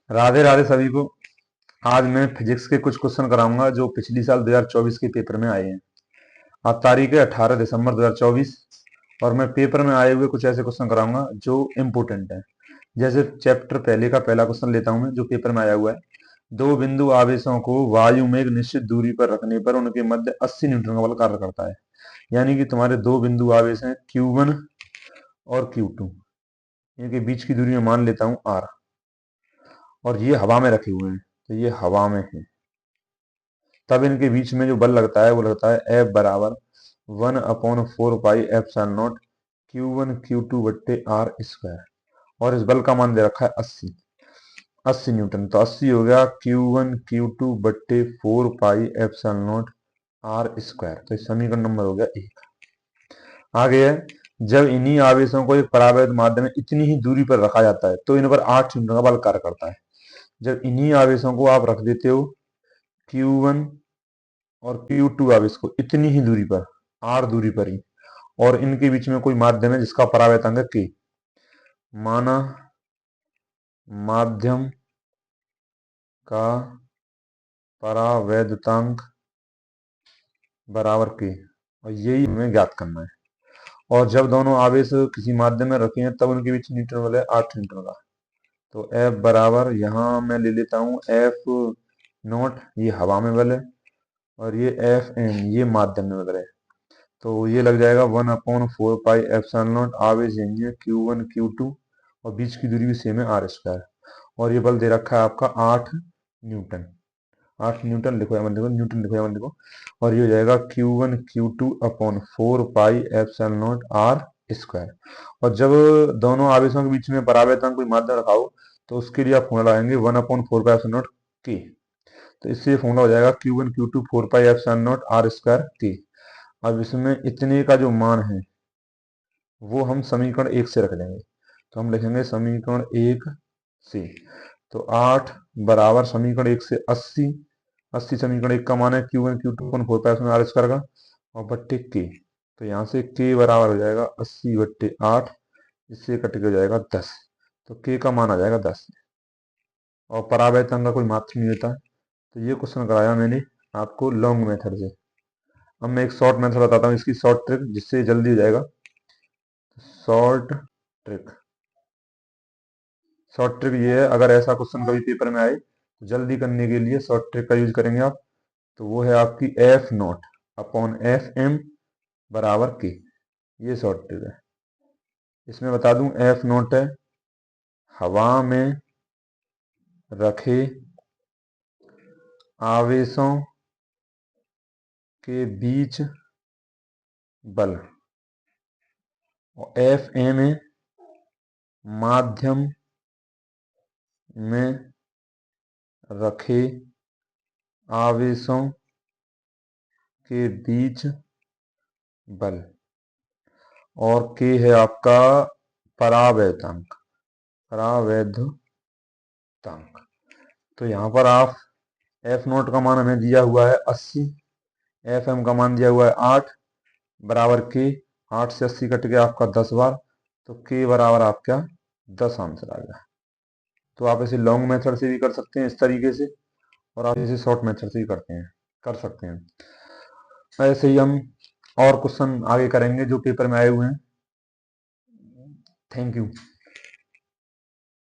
राधे राधे सभी को। आज मैं फिजिक्स के कुछ क्वेश्चन कराऊंगा जो पिछली साल 2024 के पेपर में आए हैं। आज तारीख है 18 दिसंबर 2024 और मैं पेपर में आए हुए कुछ ऐसे क्वेश्चन कराऊंगा जो इम्पोर्टेंट है। जैसे चैप्टर पहले का पहला क्वेश्चन लेता हूं मैं जो पेपर में आया हुआ है। दो बिंदु आवेशों को वायु में एक निश्चित दूरी पर रखने पर उनके मध्य 80 न्यूटन का बल कार्य करता है। यानी कि तुम्हारे दो बिंदु आवेश हैं Q1 और Q2, इनके बीच की दूरी में मान लेता हूं R, और ये हवा में रखे हुए हैं, तो ये हवा में है। तब इनके बीच में जो बल लगता है वो लगता है F बराबर 1/4 पाई एप्सिलॉन नॉट Q1 Q2 बट्टे आर स्क्वायर, और इस बल का मान दे रखा है 80 न्यूटन। तो 80 हो गया Q1 Q2 बट्टे 4 pi epsilon naught r square. तो इस समीकरण नंबर हो गया 1। आगे है, जब इन्हीं आवेशों को एक परावैध माध्यम में इतनी ही दूरी पर रखा जाता है तो इन पर 8 न्यूटन का बल कार्य करता है। जब इन्हीं आवेशों को आप रख देते हो Q1 और Q2 आवेश को इतनी ही दूरी पर, R दूरी पर ही, और इनके बीच में कोई माध्यम है जिसका परावैतांक है K, माना माध्यम का परावैद्युतांक बराबर K, और यही हमें ज्ञात करना है। और जब दोनों आवेश किसी माध्यम में रखे हैं तब उनके बीच न्यूटन बल है 8 न्यूटन का। तो F बराबर, यहाँ मैं ले लेता हूँ F नॉट, ये हवा में बल है, और ये Fm ये माध्यम में बल है। तो ये लग जाएगा 1/4 पाई एप्सिलॉन नॉट, आवेश यही है Q1 Q2 और बीच की दूरी भी सेम है R स्क्वायर, और ये बल दे रखा है आपका 8 न्यूटन। 8 न्यूटन लिखो या मत लिखो, न्यूटन लिखो या मत लिखो, और ये हो जाएगा Q1 Q2 upon 4 pi epsilon not R square. और जब दोनों आवेशों के बीच में परावैतांक कोई माध्यम रखा हो तो उसके लिए आप फॉर्मूला लगाएंगे 1/4 पाई एप्सिलॉन नॉट K। तो इससे फॉर्मूला हो जाएगा Q1 Q2 4 pi epsilon not R square K। अब इसमें इतने का जो मान है वो हम समीकरण 1 से रख देंगे, तो हम लिखेंगे समीकरण 1 से। तो 8 बराबर समीकरण 1 से 80 समीकरण 1 का मान है Q1 Q2 अपन 4 पाई R स्क्वायर का, और बट्टे K। तो यहाँ से K बराबर हो जाएगा 80 बट्टे 8, इससे कट के हो जाएगा 10। तो K का मान आ जाएगा 10, और परावैतांक का कोई मात्र नहीं होता। तो ये क्वेश्चन कराया मैंने आपको लॉन्ग मेथड से। अब मैं एक शॉर्ट मेथड बताता हूँ, इसकी शॉर्ट ट्रिक, जिससे जल्दी हो जाएगा। शॉर्ट ट्रिक, शॉर्ट ट्रिक ये है, अगर ऐसा क्वेश्चन कभी पेपर में आए तो जल्दी करने के लिए शॉर्ट ट्रिक का यूज करेंगे आप। तो वो है आपकी F नॉट अपॉन Fm बराबर K। ये शॉर्ट ट्रिक है। इसमें बता दूं, F नॉट है हवा में रखे आवेशों के बीच बल, और Fm है माध्यम में रखे आवेशों के बीच बल, और K है आपका परावैद्युतांक। तो यहाँ पर आप F नोट का मान हमें दिया हुआ है 80, Fm का मान दिया हुआ है 8 बराबर K। 8 से 80 कट गया आपका 10 बार, तो K बराबर आपका 10 आंसर आ गया। तो आप इसे लॉन्ग मेथड से भी कर सकते हैं इस तरीके से, और आप इसे शॉर्ट मेथड से भी कर सकते हैं। ऐसे ही हम और क्वेश्चन आगे करेंगे जो पेपर में आए हुए हैं। Thank you.